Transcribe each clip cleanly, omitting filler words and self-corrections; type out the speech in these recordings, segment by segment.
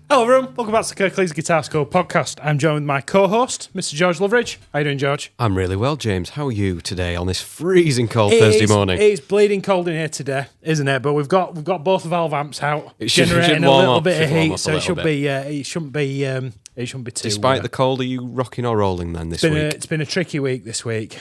Hello everyone, welcome back to the Kirklees Guitar School podcast. I'm joined with my co-host, Mr. George Loveridge. How you doing, George? I'm really well, James. How are you today on this freezing cold Thursday morning? It's bleeding cold in here today, isn't it? But we've got both valve amps out, generating a little bit of heat, so it shouldn't be too. Despite the cold, are you rocking or rolling then this week? It's been a tricky week this week.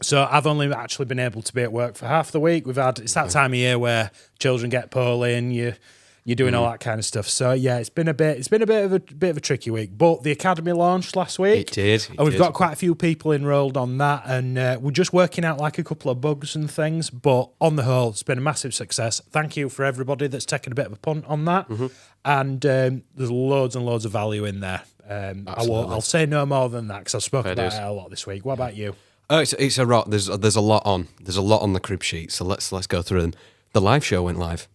So I've only actually been able to be at work for half the week. It's that time of year where children get poorly and you're doing all that kind of stuff. So yeah, it's been a bit of a tricky week. But the academy launched last week. It did. And we've got quite a few people enrolled on that, and we're just working out like a couple of bugs and things. But on the whole, it's been a massive success. Thank you for everybody that's taken a bit of a punt on that. Mm-hmm. And there's loads and loads of value in there. I'll say no more than that because I've spoken about it a lot this week. What about you? Oh, it's a rock. There's a lot on. There's a lot on the crib sheet. So let's go through them. The live show went live.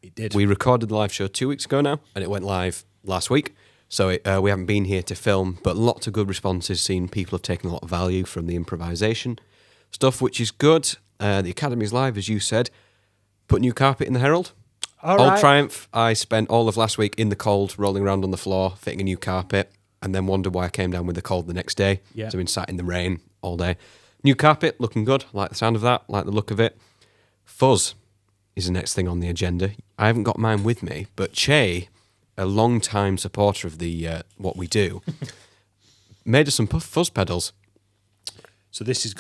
It did. We recorded the live show 2 weeks ago now, and it went live last week. So we haven't been here to film, but lots of good responses. Seen people have taken a lot of value from the improvisation stuff, which is good. The Academy's live, as you said. Put new carpet in the Herald. Old Triumph. I spent all of last week in the cold, rolling around on the floor, fitting a new carpet, and then wondered why I came down with the cold the next day. Yeah. So I've been sat in the rain all day. New carpet, looking good. Like the sound of that, like the look of it. Fuzz is the next thing on the agenda. I haven't got mine with me, but Che, a long-time supporter of the what we do, made us some fuzz pedals. So this is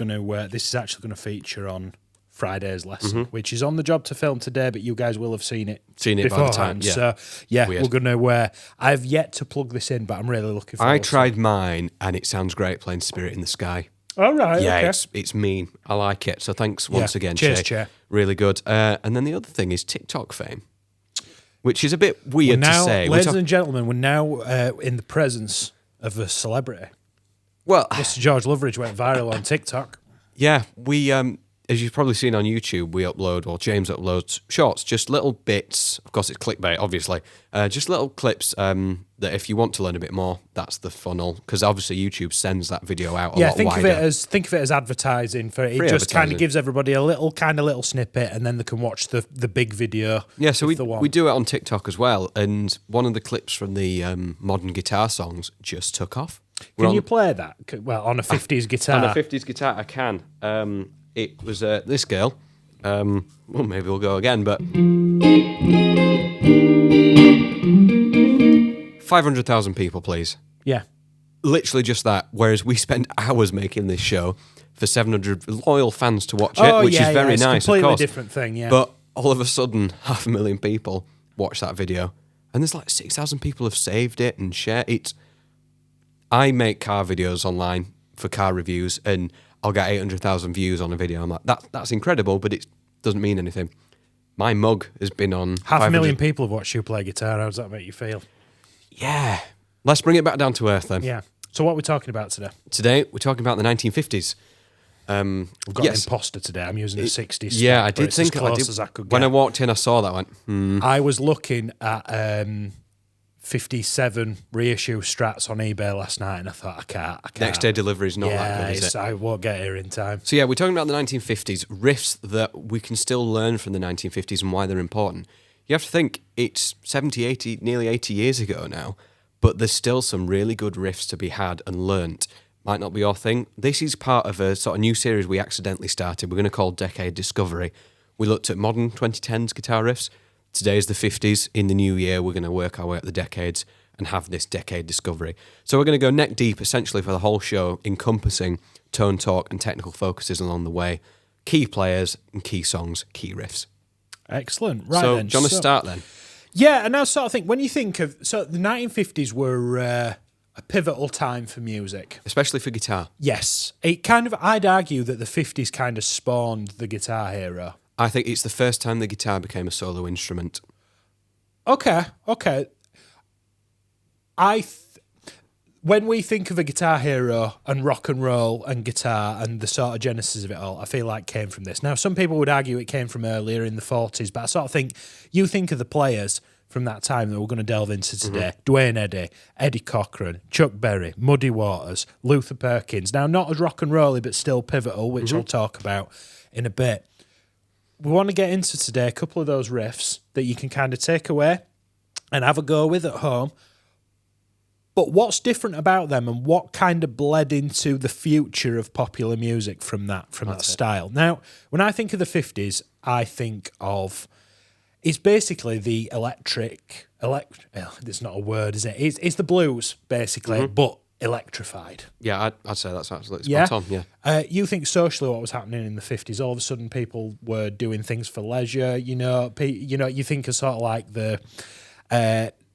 actually going to feature on Friday's lesson, which is on the job to film today, but you guys will have seen it beforehand. By the time. Yeah. So yeah, we're going to. I've yet to plug this in, but I'm really looking forward. I tried mine, and it sounds great playing Spirit in the Sky. All right. Yeah, okay. it's mean. I like it. So thanks once again, Cheers, Che. Really good. And then the other thing is TikTok fame, which is a bit weird to say. Ladies and gentlemen, we're now in the presence of a celebrity. Well, Mr. George Loveridge went viral on TikTok. Yeah, we, as you've probably seen on YouTube, James uploads shorts, just little bits. Of course, it's clickbait, obviously. Just little clips that if you want to learn a bit more, that's the funnel. Because obviously YouTube sends that video out a lot wider. Think of it as advertising for it. It just kind of gives everybody a little snippet, and then they can watch the big video. Yeah, so we do it on TikTok as well. And one of the clips from the modern guitar songs just took off. Can you play that? Well, on a 50s guitar. On a 50s guitar, I can. It was this girl. Well, maybe we'll go again, but 500,000 people, please. Yeah. Literally just that. Whereas we spent hours making this show for 700 loyal fans to watch it, which is very nice, of course. Different thing, yeah. But all of a sudden, 500,000 people watch that video, and there's like 6,000 people have saved it and shared it. I make car videos online for car reviews, and I'll get 800,000 views on a video. I'm like, that's incredible, but it doesn't mean anything. My mug has been on 500,000 people have watched you play guitar. How does that make you feel? Yeah. Let's bring it back down to earth then. Yeah. So what are we talking about today? Today, we're talking about the 1950s. We've got an imposter today. I'm using the 60s. Yeah, I did think as close as I could get. When I walked in, I saw that one. I was looking at 57 reissue Strats on eBay last night, and I thought, I can't. Next day delivery is not that good, is it? I won't get here in time. So yeah, we're talking about the 1950s, riffs that we can still learn from the 1950s and why they're important. You have to think, it's 70, 80, nearly 80 years ago now, but there's still some really good riffs to be had and learnt. Might not be your thing. This is part of a sort of new series we accidentally started. We're going to call Decade Discovery. We looked at modern 2010s guitar riffs. Today's the 50s. In the new year, we're going to work our way up the decades and have this Decade Discovery. So we're going to go neck deep, essentially, for the whole show, encompassing tone talk and technical focuses along the way, key players and key songs, key riffs. Excellent. Right So, then. do you want to start then? Yeah, and I sort of think when you think of the 1950s were a pivotal time for music, Especially for guitar. Yes, it kind of. I'd argue that the 50s kind of spawned the guitar hero. I think it's the first time the guitar became a solo instrument. Okay. When we think of a guitar hero and rock and roll and guitar and the sort of genesis of it all, I feel like it came from this. Now, some people would argue it came from earlier in the 40s, but I sort of think you think of the players from that time that we're going to delve into today. Dwayne Eddie Cochran, Chuck Berry, Muddy Waters, Luther Perkins. Now, not as rock and rolly, but still pivotal, which I'll talk about in a bit. We want to get into today a couple of those riffs that you can kind of take away and have a go with at home. But what's different about them and what kind of bled into the future of popular music from that style? Now, when I think of the 50s, I think of... It's basically the electric... it's not a word, is it? It's the blues, basically, but electrified. Yeah, I'd say that's absolutely spot on, yeah. You think socially what was happening in the 50s, all of a sudden people were doing things for leisure, you think of sort of like the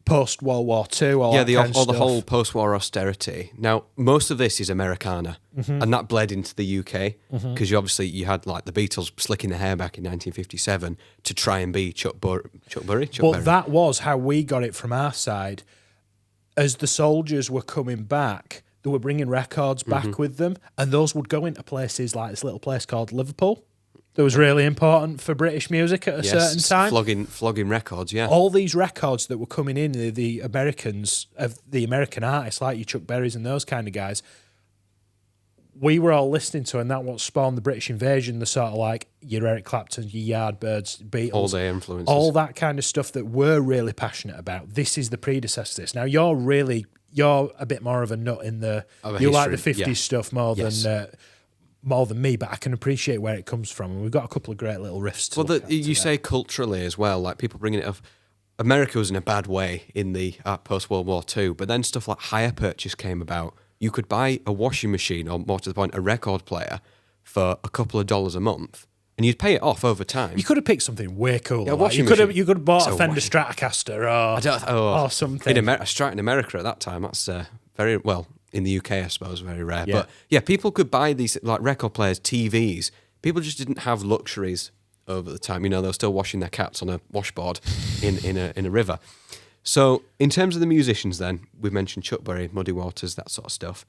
post-World War II, all the whole post-war austerity. Now, most of this is Americana, and that bled into the UK, because you had like the Beatles slicking their hair back in 1957 to try and be Chuck Berry. That was how we got it from our side. As the soldiers were coming back, they were bringing records back with them, and those would go into places like this little place called Liverpool. That was really important for British music at a certain time. Flogging records, yeah. All these records that were coming in, the Americans, of the American artists like your Chuck Berrys and those kind of guys, we were all listening to, and that what spawned the British invasion, the sort of like your Eric Clapton, your Yardbirds, Beatles. All their influences. All that kind of stuff that we're really passionate about. This is the predecessor to this. Now, you're a bit more of a nut in the... You like the 50s stuff more than me, but I can appreciate where it comes from. And we've got a couple of great little riffs to look at you today. say culturally as well, like people bringing it up. America was in a bad way in the post-World War II, but then stuff like hire purchase came about. You could buy a washing machine, or more to the point, a record player for a couple of dollars a month, and you'd pay it off over time. You could have picked something way cooler. Yeah, you could have bought a Fender Stratocaster or something. A Strat in America at that time, that's very, well, in the UK, I suppose, very rare. Yeah. But yeah, people could buy these like record players, TVs. People just didn't have luxuries over the time. They were still washing their cats on a washboard in a river. So in terms of the musicians then, we've mentioned Chuck Berry, Muddy Waters, that sort of stuff.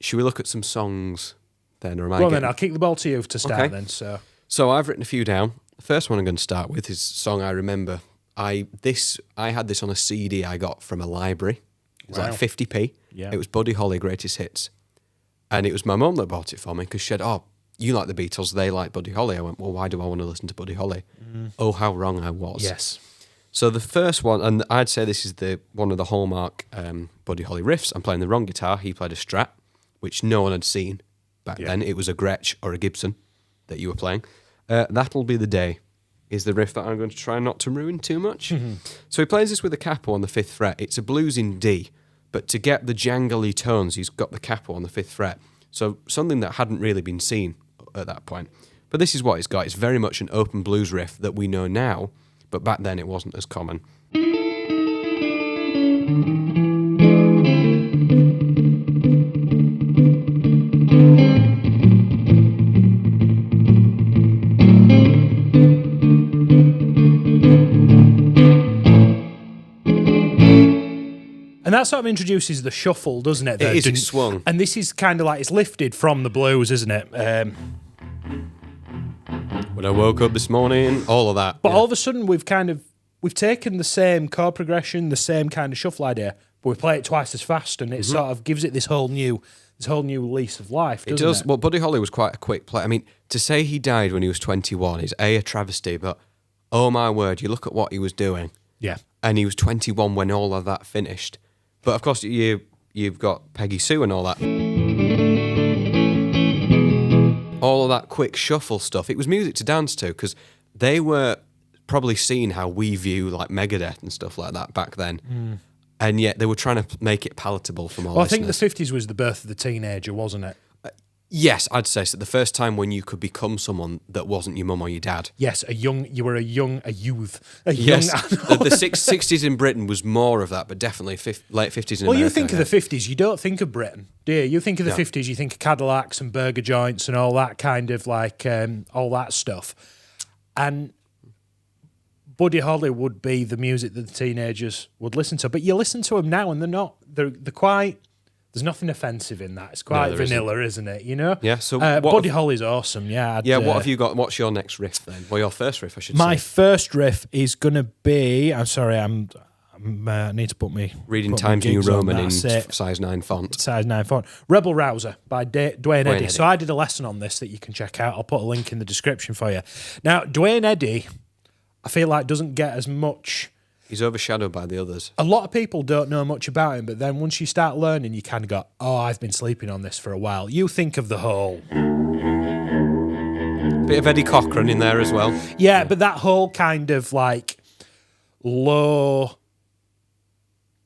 Should we look at some songs then? Then I'll kick the ball to you to start then. So I've written a few down. The first one I'm going to start with is a song I remember. I had this on a CD I got from a library. It was like 50p. Yeah. It was Buddy Holly Greatest Hits. And it was my mum that bought it for me because she said, you like the Beatles, they like Buddy Holly. I went, well, why do I want to listen to Buddy Holly? Oh, how wrong I was. Yes. So the first one, and I'd say this is one of the hallmark Buddy Holly riffs. I'm playing the wrong guitar. He played a Strat, which no one had seen back then. It was a Gretsch or a Gibson that you were playing. That'll Be the Day is the riff that I'm going to try not to ruin too much. So he plays this with a capo on the 5th fret. It's a blues in D, but to get the jangly tones, he's got the capo on the 5th fret. So something that hadn't really been seen at that point. But this is what it's got. It's very much an open blues riff that we know now, but back then it wasn't as common. And that sort of introduces the shuffle, doesn't it? It is, it's swung. And this is kind of like, it's lifted from the blues, isn't it? When I woke up this morning, all of that. But all of a sudden, we've taken the same chord progression, the same kind of shuffle idea, but we play it twice as fast, and it sort of gives it this whole new lease of life, doesn't it? Does. Well, Buddy Holly was quite a quick player. I mean, to say he died when he was 21 is a travesty, but oh my word, you look at what he was doing. Yeah. And he was 21 when all of that finished. But of course, you've got Peggy Sue and all that. All of that quick shuffle stuff. It was music to dance to because they were probably seeing how we view like Megadeth and stuff like that back then. And yet they were trying to make it palatable for more listeners. I think the 50s was the birth of the teenager, wasn't it? Yes, I'd say so. The first time when you could become someone that wasn't your mum or your dad. Yes, you were a youth. Yes, the 60s in Britain was more of that, but definitely late 50s in America. Well, you think of the 50s, you don't think of Britain, do you? You think of the 50s, you think of Cadillacs and burger joints and all that kind of like, all that stuff. And Buddy Holly would be the music that the teenagers would listen to. But you listen to them now and they're quite... There's nothing offensive in that. It's quite vanilla, isn't it? You know? Yeah, so... Buddy Holly's awesome, yeah. What have you got? What's your next riff then? Well, your first riff, I should say. My first riff is going to be... I'm sorry, I need to put me... Reading Times New Roman in size 9 font. Size 9 font. Rebel Rouser by Dwayne Eddy. So I did a lesson on this that you can check out. I'll put a link in the description for you. Now, Dwayne Eddy, I feel like doesn't get as much... He's overshadowed by the others. A lot of people don't know much about him, but then once you start learning, you kind of go, oh, I've been sleeping on this for a while. You think of the whole... Bit of Eddie Cochran in there as well. Yeah, but that whole kind of like low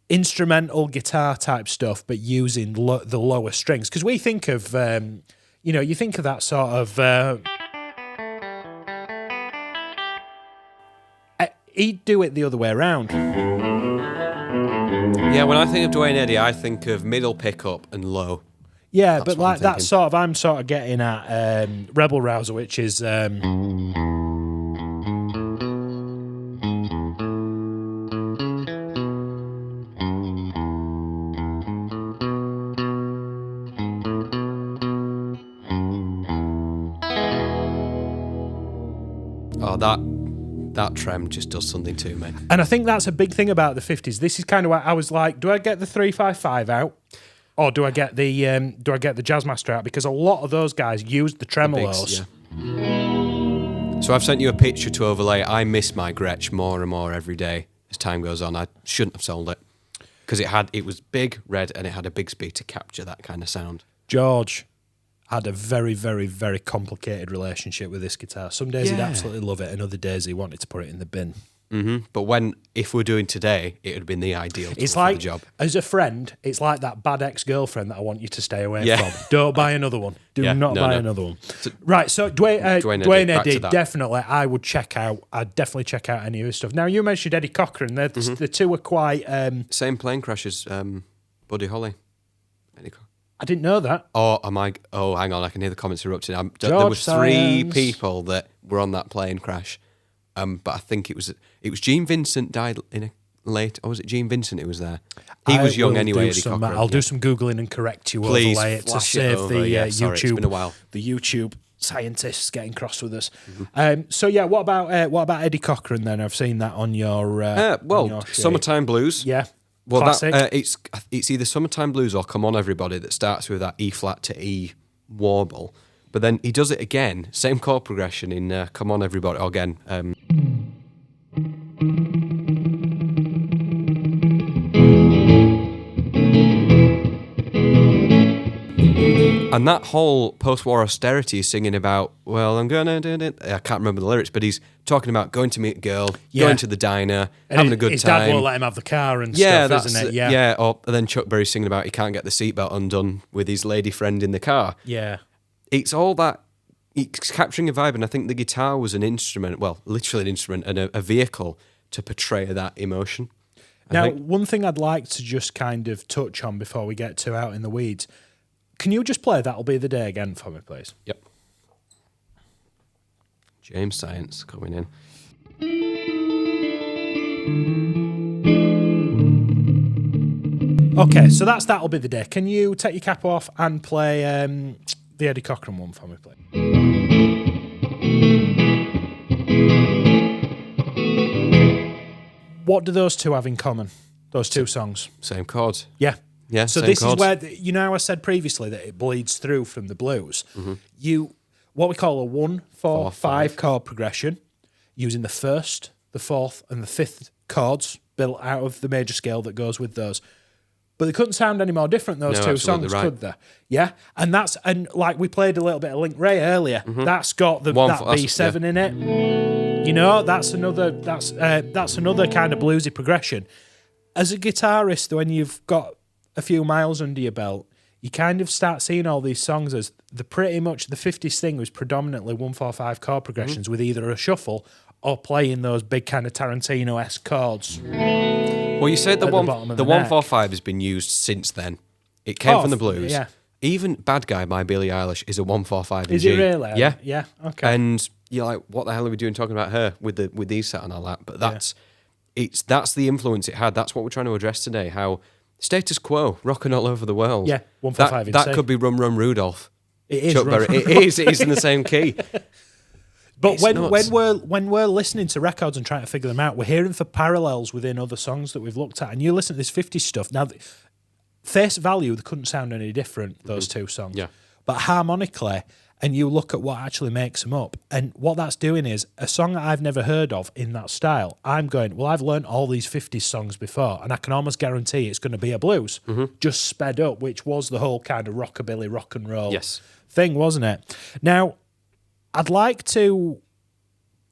instrumental guitar type stuff, but using the lower strings. Because we think of, you think of that sort of... he'd do it the other way around. Yeah, when I think of Dwayne Eddy, I think of middle pickup and low. Yeah, that's but like that sort of, I'm sort of getting at Rebel Rouser, which is... That trem just does something to me. And I think that's a big thing about the 50s. This is kind of why I was like, do I get the 355 out? Or do I get the Jazzmaster out? Because a lot of those guys used the tremolos. So I've sent you a picture to overlay. I miss my Gretsch more and more every day as time goes on. I shouldn't have sold it. Because it was big, red, and it had a big speed to capture that kind of sound. George had a very, very, very complicated relationship with this guitar. Some days he'd absolutely love it, and other days he wanted to put it in the bin. Mm-hmm. But if we're doing today, it would have been the ideal tool for the job. As a friend, it's like that bad ex-girlfriend that I want you to stay away from. Don't buy another one. Do not buy another one. Right, so Dwayne Eddy, definitely, I'd definitely check out any of his stuff. Now, you mentioned Eddie Cochran. The two are quite... Same plane crash as Buddy Holly. Eddie Cochran. I didn't know that. Oh, hang on, I can hear the comments erupting. There was 3 people that were on that plane crash. But I think it was Gene Vincent died in a late, or was it Gene Vincent who was there? He was young anyway, Eddie Cochran. I'll do some Googling and correct you. Please, overlay it to save the YouTube. It's been a while. The YouTube scientists getting cross with us. Mm-hmm. What about Eddie Cochran then? I've seen that on your... on your Summertime Blues. Yeah. Well, classic. It's either Summertime Blues or Come On Everybody that starts with that E flat to E warble. But then he does it again, same chord progression in Come On Everybody, or again. And that whole post-war austerity is singing about, well, I'm gonna do it. I can't remember the lyrics, but he's talking about going to meet a girl, going to the diner, having a good time. His dad won't let him have the car and stuff, isn't it? Yeah. Or then Chuck Berry's singing about he can't get the seatbelt undone with his lady friend in the car. Yeah. It's all that. It's capturing a vibe, and I think the guitar was an instrument, well, literally an instrument and a vehicle to portray that emotion. Now, one thing I'd like to just kind of touch on before we get to Out in the Weeds, can you just play That'll Be the Day again for me, please? Yep. James Science coming in. Okay, so That'll Be the Day. Can you take your cap off and play the Eddie Cochran one for me, please? What do those two have in common, those two songs? Same chords. Yeah. Yeah, so this is where, how I said previously that it bleeds through from the blues. Mm-hmm. What we call a 1-4-5 chord progression, using the first, the fourth, and the fifth chords built out of the major scale that goes with those. But they couldn't sound any more different, those two songs, could they? Yeah, and like we played a little bit of Link Wray earlier. Mm-hmm. That's got that B7 in it. You know, that's another kind of bluesy progression. As a guitarist, when you've got a few miles under your belt, you kind of start seeing all these songs as the 50s thing was predominantly 1-4-5 chord progressions with either a shuffle or playing those big kind of Tarantino-esque chords. Well, you said the 1-4-5 has been used since then. It came from the blues. Yeah. Even Bad Guy by Billie Eilish is a 1-4-5 in Is G. it really? Yeah. Yeah, okay. And you're like, what the hell are we doing talking about her with these set and all that? But that's the influence it had. That's what we're trying to address today, how status quo, rocking all over the world. Yeah, 1-4-5 in That C. could be Rum Rum Rudolph. It is. Chuck Berry. It is in the same key. But It's when nuts. when we're listening to records and trying to figure them out, we're hearing for parallels within other songs that we've looked at. And you listen to this 50s stuff. Now, face value, they couldn't sound any different, those two songs. Yeah. But harmonically, and you look at what actually makes them up, and what that's doing is a song that I've never heard of in that style, I'm going, well, I've learned all these 50s songs before, and I can almost guarantee it's going to be a blues, just sped up, which was the whole kind of rockabilly, rock and roll thing, wasn't it? Now, I'd like to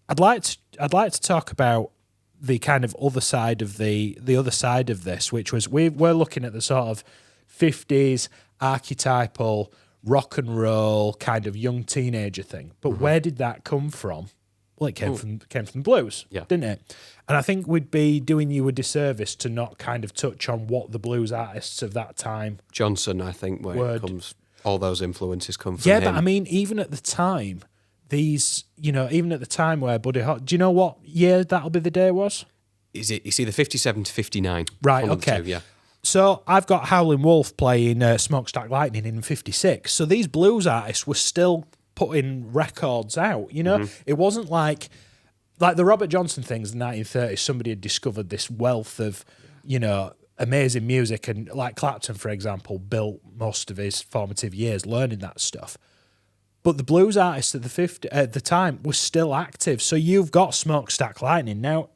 talk about the kind of other side of the other side of this, which was we're looking at the sort of 50s archetypal rock and roll kind of young teenager thing. But where did that come from? Well, it came from blues, didn't it? And I think we'd be doing you a disservice to not kind of touch on what the blues artists of that time. Johnson, I think, where it comes, all those influences come from him. But I mean, even at the time, even at the time where Buddy Holly, do you know what year that'll be the day was? It's either 57 to 59. Right, one of the okay. two, yeah. So I've got Howlin' Wolf playing Smokestack Lightning in 56. So these blues artists were still putting records out, you know? It wasn't like the Robert Johnson things in the 1930s, somebody had discovered this wealth of, amazing music, and like Clapton, for example, built most of his formative years learning that stuff. But the blues artists at the time were still active. So you've got Smokestack Lightning. Now,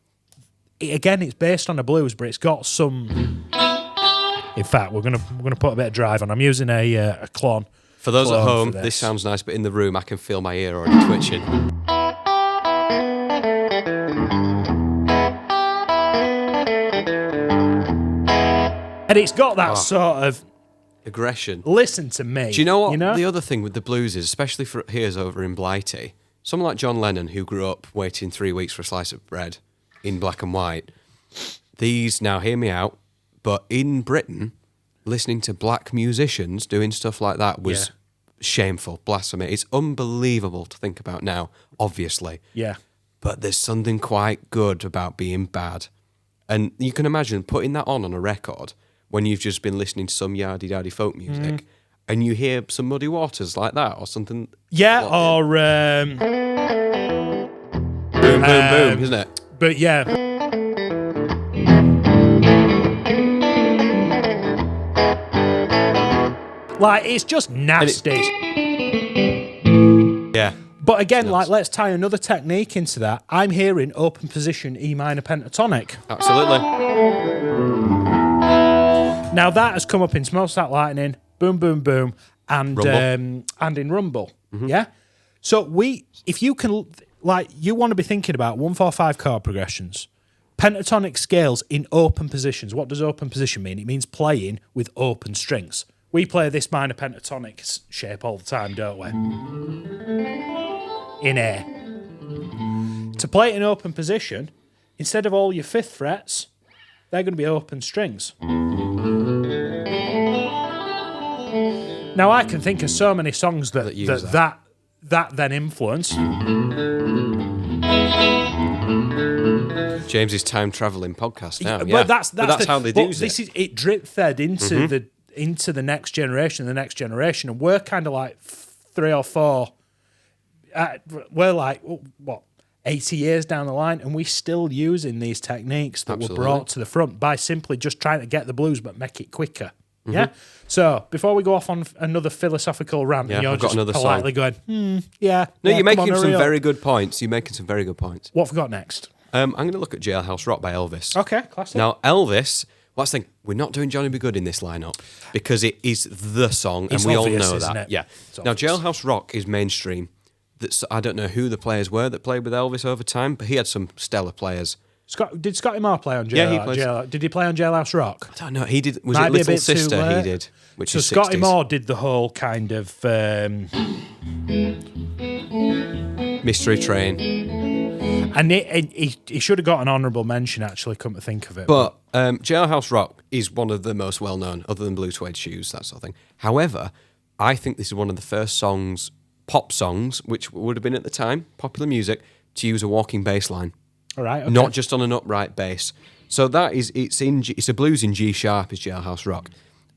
it's based on a blues, but it's got some... In fact, we're gonna put a bit of drive on. I'm using a clone. For those at home, this sounds nice, but in the room, I can feel my ear already twitching. And it's got that sort of aggression. Listen to me. Do you know what the other thing with the blues is, especially for here's over in Blighty, someone like John Lennon, who grew up waiting 3 weeks for a slice of bread in black and white. These, now hear me out, but in Britain, listening to black musicians doing stuff like that was shameful, blasphemy. It's unbelievable to think about now, obviously. Yeah. But there's something quite good about being bad. And you can imagine putting that on a record when you've just been listening to some yardy-dardy folk music and you hear some Muddy Waters like that or something. Yeah, or... boom, boom, boom, isn't it? But yeah... it's just nasty. Yeah. But again, let's tie another technique into that. I'm hearing open position E minor pentatonic. Absolutely. Now that has come up in Smokestack Lightning, Boom Boom Boom, and in Rumble. Yeah. So if you can, you want to be thinking about 1-4-5 chord progressions, pentatonic scales in open positions. What does open position mean? It means playing with open strings. We play this minor pentatonic shape all the time, don't we? In A. To play it in open position, instead of all your fifth frets, they're going to be open strings. Now, I can think of so many songs that then influence. James's time travelling podcast now. But that's how they do it. It drip fed into the next generation, and we're kind of like 3 or 4. We're like 80 years down the line, and we're still using these techniques that were brought to the front by simply just trying to get the blues but make it quicker. Yeah. So before we go off on another philosophical rant, and you're just politely going, yeah. No, you're making some very good points. What have we got next? I'm going to look at Jailhouse Rock by Elvis. Okay, classic. Now, Elvis, last thing, we're not doing Johnny B. Good in this lineup because it is the song, and we all know that. Yeah. Now, Jailhouse Rock is mainstream. I don't know who the players were that played with Elvis over time, but he had some stellar players. Did Scotty Moore play on Jailhouse? Yeah, he plays. Did he play on Jailhouse Rock? I don't know. He did. Was Might it be a Little bit too Sister? He late. did. Which So is Scotty 60s. Moore did the whole kind of Mystery Train. and he should have got an honourable mention. Actually, come to think of it. But Jailhouse Rock is one of the most well-known, other than Blue Suede Shoes, that sort of thing. However, I think this is one of the first songs, pop songs, which would have been at the time popular music, to use a walking bass line. All right, okay. Not just on an upright bass. So that is, it's a blues in G sharp is Jailhouse Rock.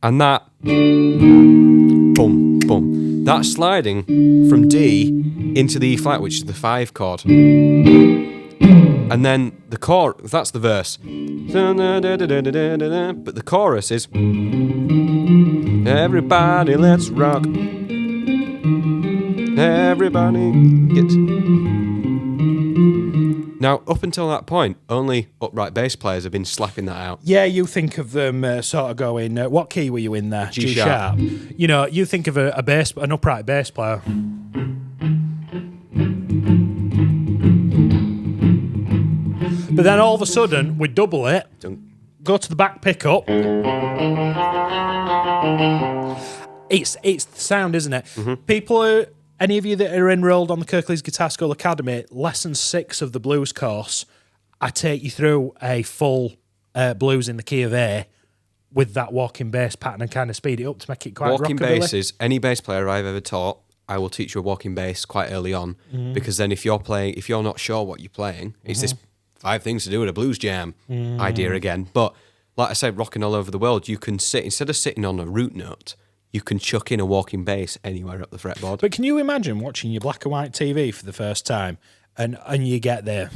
And that, boom, boom, that's sliding from D into the E flat, which is the 5 chord. And then the chorus, that's the verse. But the chorus is, everybody let's rock. Everybody gets... Now, up until that point, only upright bass players have been slapping that out. Yeah, you think of them sort of going. What key were you in there? G sharp. You know, you think of an upright bass player. But then all of a sudden, we double it. Go to the back pickup. It's the sound, isn't it? Mm-hmm. Any of you that are enrolled on the Kirklees Guitar School Academy, lesson 6 of the blues course, I take you through a full blues in the key of A with that walking bass pattern and kind of speed it up to make it quite walking rockabilly. basses, any bass player I've ever taught, I will teach you a walking bass quite early on, because then if you're not sure what you're playing, it's this 5 things to do at a blues jam idea again. But like I said, rocking all over the world, you can instead of sitting on a root note, you can chuck in a walking bass anywhere up the fretboard. But can you imagine watching your black and white TV for the first time and you get there?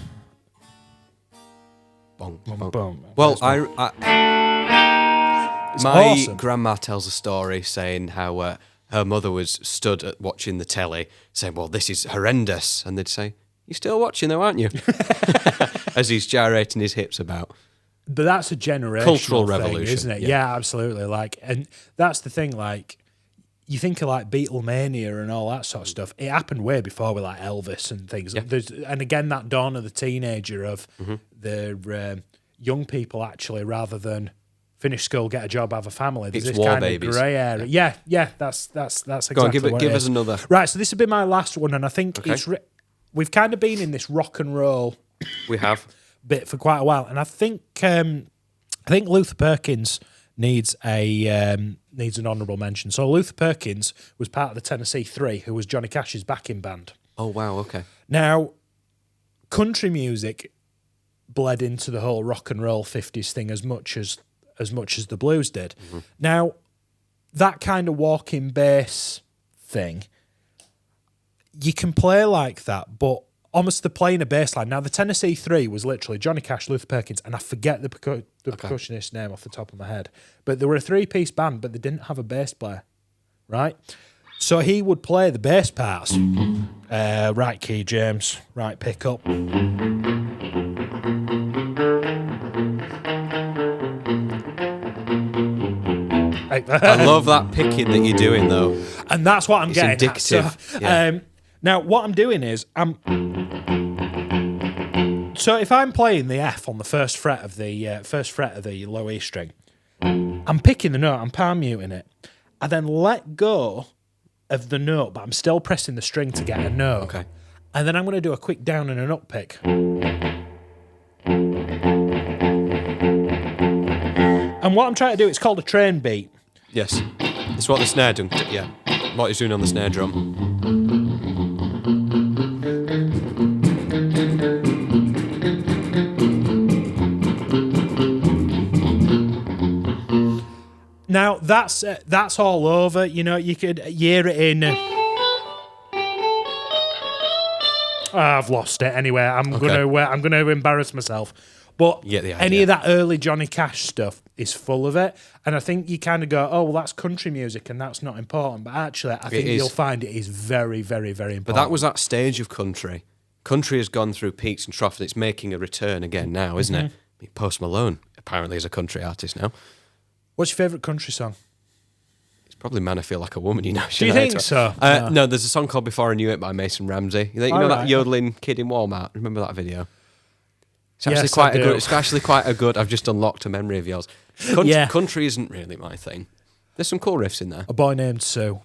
Bong, Boom, bong. boom. Well, It's my awesome. grandma tells a story saying how her mother was stood at watching the telly saying, well, this is horrendous. And they'd say, you're still watching though, aren't you? As he's gyrating his hips about. But that's a generational Cultural thing, revolution, isn't it? yeah. Yeah, absolutely. Like, and that's the thing. Like, you think of like Beatlemania and all that sort of stuff. It happened way before with like Elvis and things. Yeah. And again, that dawn of the teenager of the young people actually, rather than finish school, get a job, have a family. There's It's this war kind babies. of grey area. Yeah. That's exactly Go on, give what it us is. another. Right. So this has been my last one, and I think Okay. we've kind of been in this rock and roll We have. bit for quite a while, and I think Luther Perkins needs an honourable mention. So Luther Perkins was part of the Tennessee Three, who was Johnny Cash's backing band. Oh, wow, okay. Now, country music bled into the whole rock and roll 50s thing as much as the blues did. Now, that kind of walking bass thing, you can play like that, but almost the playing a bass line. Now, the Tennessee Three was literally Johnny Cash, Luther Perkins, and I forget the percussionist's name off the top of my head. But they were a 3-piece band, but they didn't have a bass player, right? So he would play the bass parts. Right key, James. Right pickup. I love that picking that you're doing, though. And that's what I'm It's getting indicative, at. So, yeah. now, what I'm doing is so if I'm playing the F on the first fret of the low E string, I'm picking the note, I'm palm muting it. I then let go of the note, but I'm still pressing the string to get a note. Okay. And then I'm going to do a quick down and an up pick. And what I'm trying to do, it's called a train beat. Yes. It's what the snare drum... Yeah. What he's doing on the snare drum. Now that's all over. You know, you could hear it in. I've lost it. Anyway, I'm gonna embarrass myself. But You get the any idea. of that early Johnny Cash stuff is full of it, and I think you kind of go, "Oh, well, that's country music, and that's not important." But actually, I think is. you'll find it is very, very, very important. But that was that stage of country. Country has gone through peaks and troughs, and it's making a return again now, isn't it? I mean, Post Malone apparently is a country artist now. What's your favourite country song? It's probably Man, I Feel Like a Woman, you know. Do you think so? No, there's a song called Before I Knew It by Mason Ramsey. You know All that right. yodeling kid in Walmart? Remember that video? It's actually Yes, quite I a do. good. It's actually quite a good. I've just unlocked a memory of yours. Country isn't really my thing. There's some cool riffs in there. A Boy Named Sue.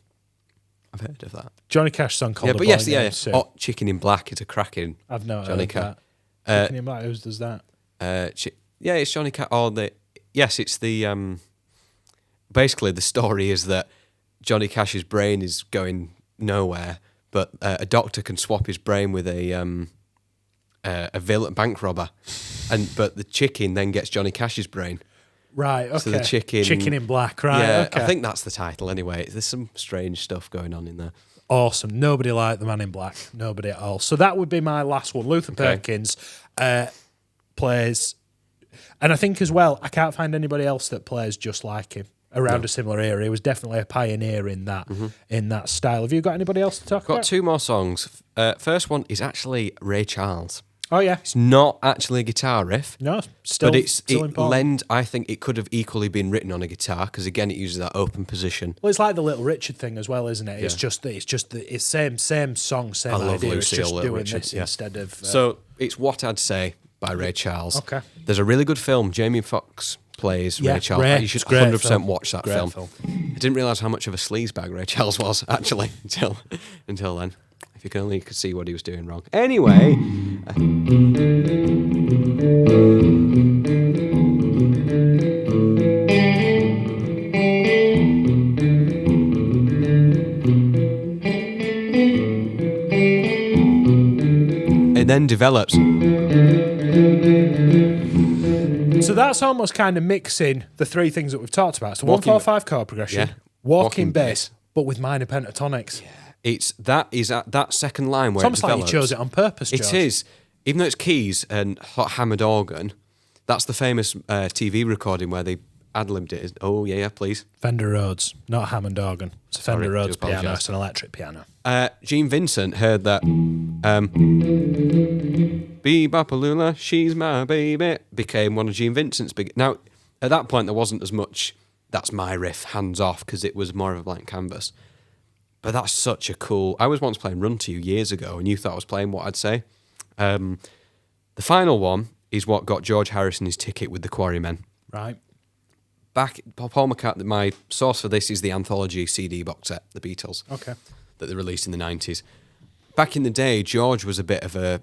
I've heard of that. Johnny Cash song called Yeah, A but Boy yes, Named Sue. Oh, Chicken in Black is a cracking. I've not Johnny heard Cash. that. Chicken in Black, who does that? It's Johnny Cash. Yes, it's the. Basically, the story is that Johnny Cash's brain is going nowhere, but a doctor can swap his brain with a villain bank robber, but the chicken then gets Johnny Cash's brain. Right, okay. So the Chicken in Black, right, Yeah, okay. I think that's the title anyway. There's some strange stuff going on in there. Awesome. Nobody liked the Man in Black. Nobody at all. So that would be my last one. Luther Perkins plays, and I think as well, I can't find anybody else that plays just like him around a similar era. He was definitely a pioneer in that style. Have you got anybody else to talk Got about? 2 more songs. First one is actually Ray Charles. Oh, yeah. It's not actually a guitar riff. No, still, But still important. I think it could have equally been written on a guitar because again, it uses that open position. Well, it's like the Little Richard thing as well, isn't it? It's Yeah. just the same song, same I love idea. It's Lucille, just Little doing Richard, this yeah. instead of. So it's What I'd Say by Ray Charles. Okay. There's a really good film. Jamie Foxx plays Yeah, Ray Charles. great. You should It's a great 100% film. watch that Great film. film. I didn't realise how much of a sleazebag Ray Charles was actually until then. If you only could see what he was doing wrong. Anyway. It then develops. So that's almost kind of mixing the three things that we've talked about. So Walking- 1-4-5 chord progression, Yeah. walking Walking bass, but with minor pentatonics. It's at that second line where It's almost it like you develops. chose it on purpose, George. It is. Even though it's keys and hot hammered organ, that's the famous TV recording where they ad-libbed it. Oh, yeah, please. Fender Rhodes, not Hammond organ. It's a Fender Sorry, Rhodes do piano. apologise. It's an electric piano. Gene Vincent heard that Bee-Bopalula, she's my baby, became one of Gene Vincent's big... Now, at that point, there wasn't as much, that's my riff, hands off, because it was more of a blank canvas. But that's such a cool... I was once playing Run To You years ago, and you thought I was playing What I'd Say. The final one is what got George Harrison his ticket with the Quarrymen. Right. Paul McCartney, my source for this is the Anthology CD box set, The Beatles. Okay. That they released in the 90s. Back in the day, George was a bit of a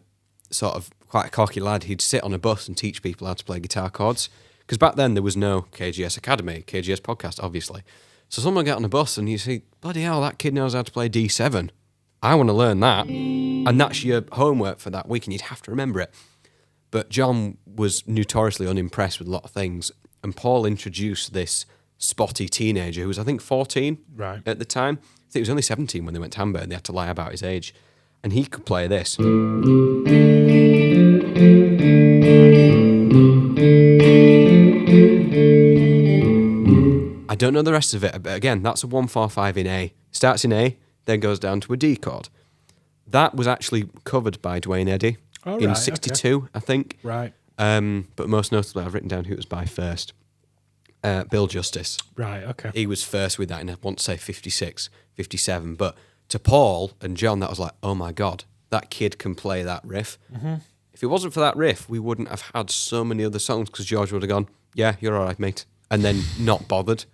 sort of quite a cocky lad. He'd sit on a bus and teach people how to play guitar chords. Because back then there was no KGS Academy, KGS podcast, obviously. So someone get on a bus and you say, bloody hell, that kid knows how to play D7. I want to learn that. And that's your homework for that week and you'd have to remember it. But John was notoriously unimpressed with a lot of things. And Paul introduced this spotty teenager who was, I think, 14 Right. at the time. I think he was only 17 when they went to Hamburg and they had to lie about his age. And he could play this. I don't know the rest of it, but again, that's a 1-4-5 in A. Starts in A, then goes down to a D chord. That was actually covered by Dwayne Eddy Oh, in right, 62, I think. Right. But most notably, I've written down who it was by first. Bill Justice. Right, okay. He was first with that in, I want to say, 56, 57. But to Paul and John, that was like, oh my God, that kid can play that riff. Mm-hmm. If it wasn't for that riff, we wouldn't have had so many other songs because George would have gone, yeah, you're all right, mate. And then not bothered.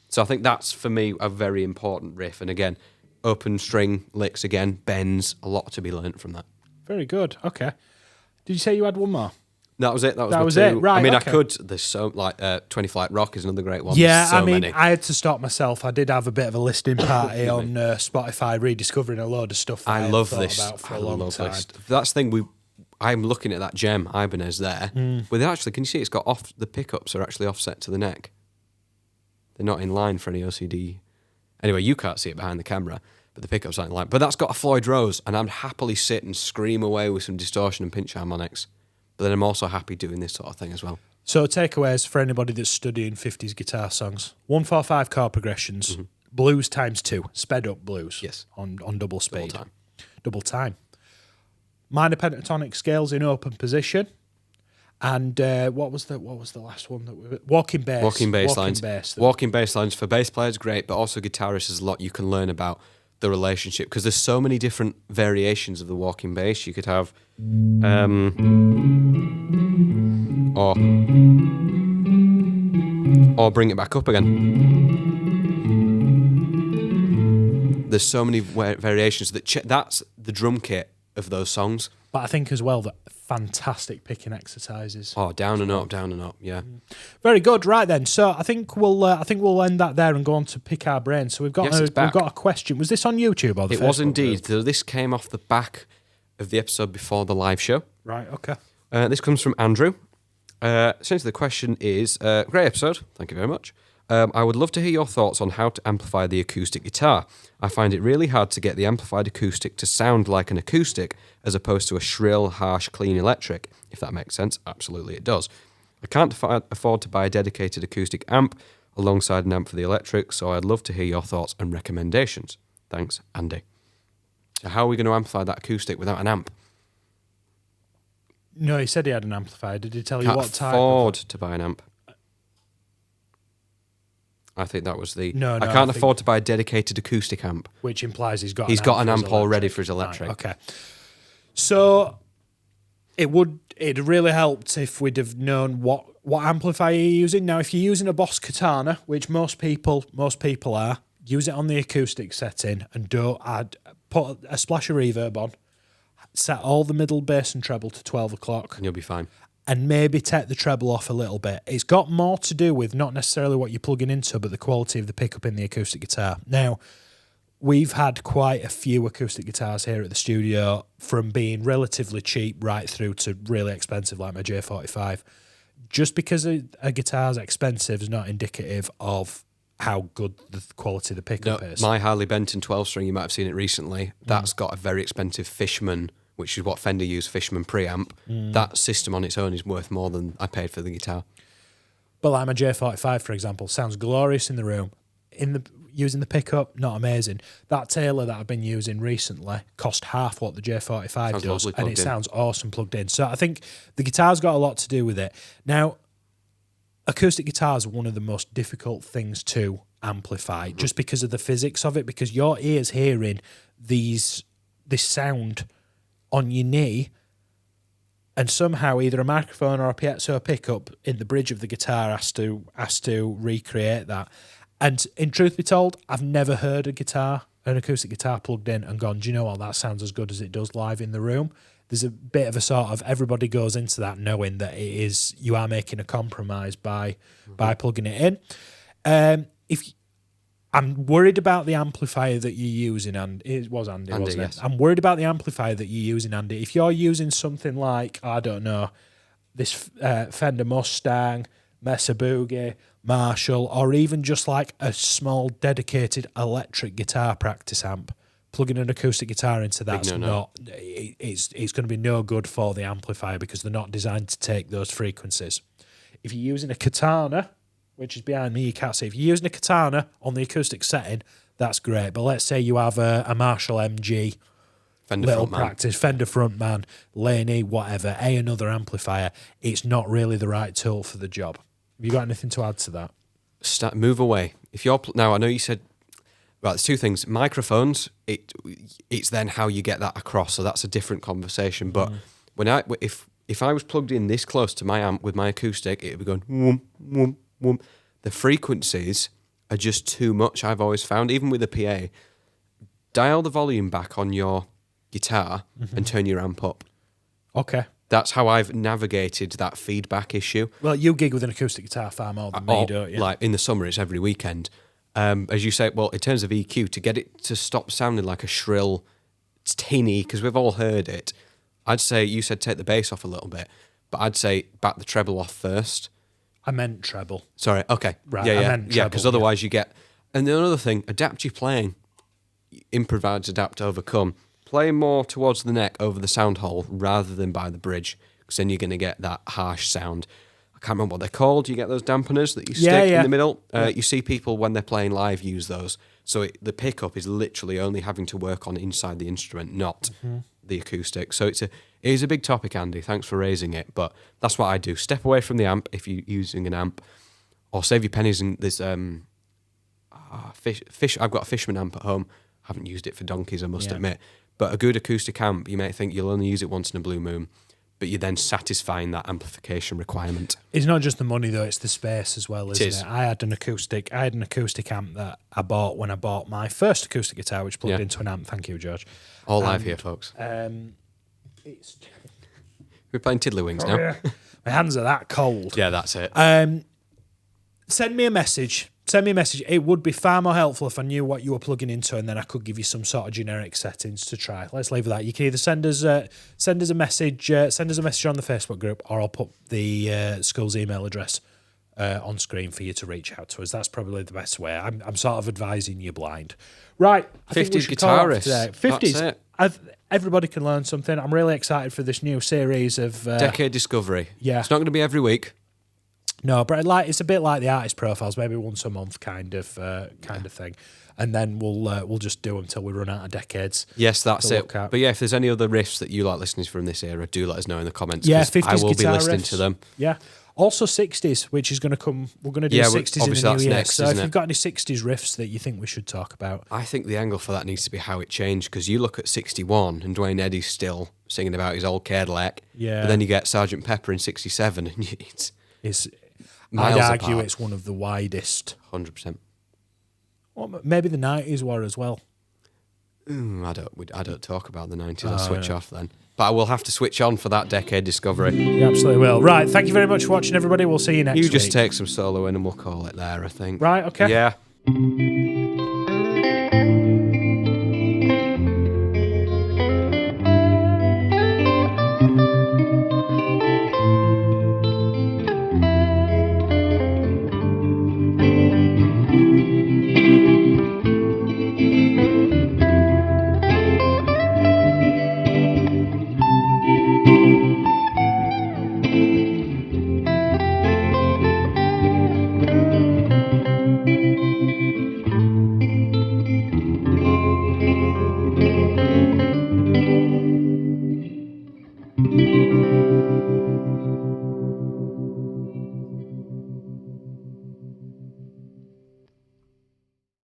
So I think that's, for me, a very important riff. And again, open string licks again, bends, a lot to be learnt from that. Very good. Okay. Did you say you had one more? That was it. That That my was two. it, right, I mean, okay. I could. There's so like 20 Flight Rock is another great one. Yeah, There's so I mean, many. I had to stop myself. I did have a bit of a listening party on Spotify, rediscovering a load of stuff that I I hadn't love thought this. about for I a long love time. this. That's the thing. I'm looking at that gem Ibanez there. But actually, can you see it's got off? The pickups are actually offset to the neck. They're not in line for any OCD. Anyway, you can't see it behind the camera, but the pickups aren't in line. But that's got a Floyd Rose, and I'd happily sit and scream away with some distortion and pinch harmonics. But then I'm also happy doing this sort of thing as well. So takeaways for anybody that's studying 50s guitar songs. 1-4-5 chord progressions, blues times 2, sped up blues. Yes. On double speed. time. Double time. Minor pentatonic scales in open position. And what was the last one that we walking bass. Walking bass lines. Bass. Walking bass lines for bass players, great, but also guitarists, there's a lot you can learn about the relationship because there's so many different variations of the walking bass. You could have or bring it back up again. There's so many variations. That's the drum kit of those songs. But I think as well that fantastic picking exercises. Oh, down and up, yeah. Very good. Right then. So I think we'll end that there and go on to pick our brains. So we've got a question. Was this on YouTube or the Facebook? It was indeed. So this came off the back of the episode before the live show. Right. Okay. This comes from Andrew. Essentially, the question is, great episode. Thank you very much. I would love to hear your thoughts on how to amplify the acoustic guitar. I find it really hard to get the amplified acoustic to sound like an acoustic as opposed to a shrill, harsh, clean electric, if that makes sense. Absolutely it does. I can't afford to buy a dedicated acoustic amp alongside an amp for the electric, so I'd love to hear your thoughts and recommendations. Thanks, Andy. So how are we going to amplify that acoustic without an amp? No, he said he had an amplifier. Did he tell you what type? Can't afford to buy an amp. I think that was the... No, I can't afford to buy a dedicated acoustic amp. Which implies he's got an amp already for his electric. Right, okay. So it'd really helped if we'd have known what amplifier you're using. Now, if you're using a Boss Katana, which most people are, use it on the acoustic setting and put a splash of reverb on, set all the middle bass and treble to 12 o'clock. And you'll be fine. And maybe take the treble off a little bit. It's got more to do with not necessarily what you're plugging into, but the quality of the pickup in the acoustic guitar. Now, we've had quite a few acoustic guitars here at the studio, from being relatively cheap right through to really expensive, like my J45. Just because a guitar's expensive is not indicative of how good the quality of the pickup is. My Harley Benton 12-string, you might have seen it recently, that's got a very expensive Fishman, which is what Fender used, Fishman preamp. That system on its own is worth more than I paid for the guitar. But like my J45, for example, sounds glorious in the room. Using the pickup, not amazing. That Taylor that I've been using recently cost half what the J45 does, and it sounds awesome plugged in. So I think the guitar's got a lot to do with it. Now, acoustic guitars are one of the most difficult things to amplify, just because of the physics of it, because your ear's hearing this sound on your knee, and somehow either a microphone or a piezo pickup in the bridge of the guitar has to recreate that. And in truth be told, I've never heard an acoustic guitar plugged in and gone, do you know what, that sounds as good as it does live in the room. There's a bit of a sort of, everybody goes into that knowing that you are making a compromise by plugging it in. I'm worried about the amplifier that you're using, and it was Andy, wasn't it? Yes. I'm worried about the amplifier that you're using, Andy. If you're using something like, I don't know, this Fender Mustang, Mesa Boogie, Marshall, or even just like a small dedicated electric guitar practice amp, plugging an acoustic guitar into that's it's going to be no good for the amplifier, because they're not designed to take those frequencies. If you're using a Katana, which is behind me, you can't see. If you're using a Katana on the acoustic setting, that's great. But let's say you have a Marshall MG, Fender little Frontman. practice, Fender Frontman, Laney, whatever, another amplifier, it's not really the right tool for the job. Have you got anything to add to that? Move away. If you're now, I know you said, right, there's two things. Microphones, it's then how you get that across, so that's a different conversation. But if I was plugged in this close to my amp with my acoustic, it would be going whoom, whoom, whoom. The frequencies are just too much, I've always found, even with a PA. Dial the volume back on your guitar and turn your amp up. Okay. That's how I've navigated that feedback issue. Well, you gig with an acoustic guitar far more than me, don't you? Like in the summer, it's every weekend. As you say, well, in terms of EQ, to get it to stop sounding like a shrill, tinny, because we've all heard it, I'd say, you said take the bass off a little bit, but I'd say back the treble off first. I meant treble. Sorry, okay. Right, yeah, I meant treble, because otherwise you get... And then another thing, adapt your playing. Improvise, adapt, overcome. Play more towards the neck over the sound hole rather than by the bridge, because then you're going to get that harsh sound. I can't remember what they're called. You get those dampeners that you stick in the middle. You see people when they're playing live use those. So the pickup is literally only having to work on inside the instrument, not the acoustic. So it is a big topic, Andy. Thanks for raising it. But that's what I do. Step away from the amp if you're using an amp, or save your pennies. And there's I've got a Fishman amp at home. I haven't used it for donkeys, I must admit. But a good acoustic amp, you may think you'll only use it once in a blue moon. but you're then satisfying that amplification requirement. It's not just the money though; it's the space as well, isn't is. it? I had an acoustic amp that I bought when I bought my first acoustic guitar, which plugged into an amp. Thank you, George. All live here, folks. It's We're playing Tiddlywinks now. yeah. My hands are that cold. Yeah, that's it. Send me a message. It would be far more helpful if I knew what you were plugging into, and then I could give you some sort of generic settings to try. Let's leave it at that. You can either send us a message on the Facebook group, or I'll put the school's email address on screen for you to reach out to us. That's probably the best way. I'm sort of advising you blind. Right. 50s guitarists. 50s. Everybody can learn something. I'm really excited for this new series of Decade Discovery. Yeah. It's not going to be every week. No, but it's a bit like the artist profiles, maybe once a month kind of thing, and then we'll just do them till we run out of decades. Yes, that's it. But yeah, if there's any other riffs that you like listening from this era, do let us know in the comments. Yeah, 50s I will be guitar listening riffs. to them. Yeah. Also 60s, which is going to come. We're going to do 60s in the new year. Next, so if you've got any 60s riffs that you think we should talk about, I think the angle for that needs to be how it changed, because you look at 61 and Dwayne Eddy's still singing about his old Cadillac. Yeah. But then you get Sgt. Pepper in 67 and it's miles I'd argue apart. it's one of the widest. 100%. Well, maybe the 90s were as well. I don't talk about the 90s. I'll switch off then. But I will have to switch on for that Decade Discovery. You absolutely will. Right, thank you very much for watching, everybody. We'll see you next week. You just take some solo in and we'll call it there, I think. Right, okay. Yeah.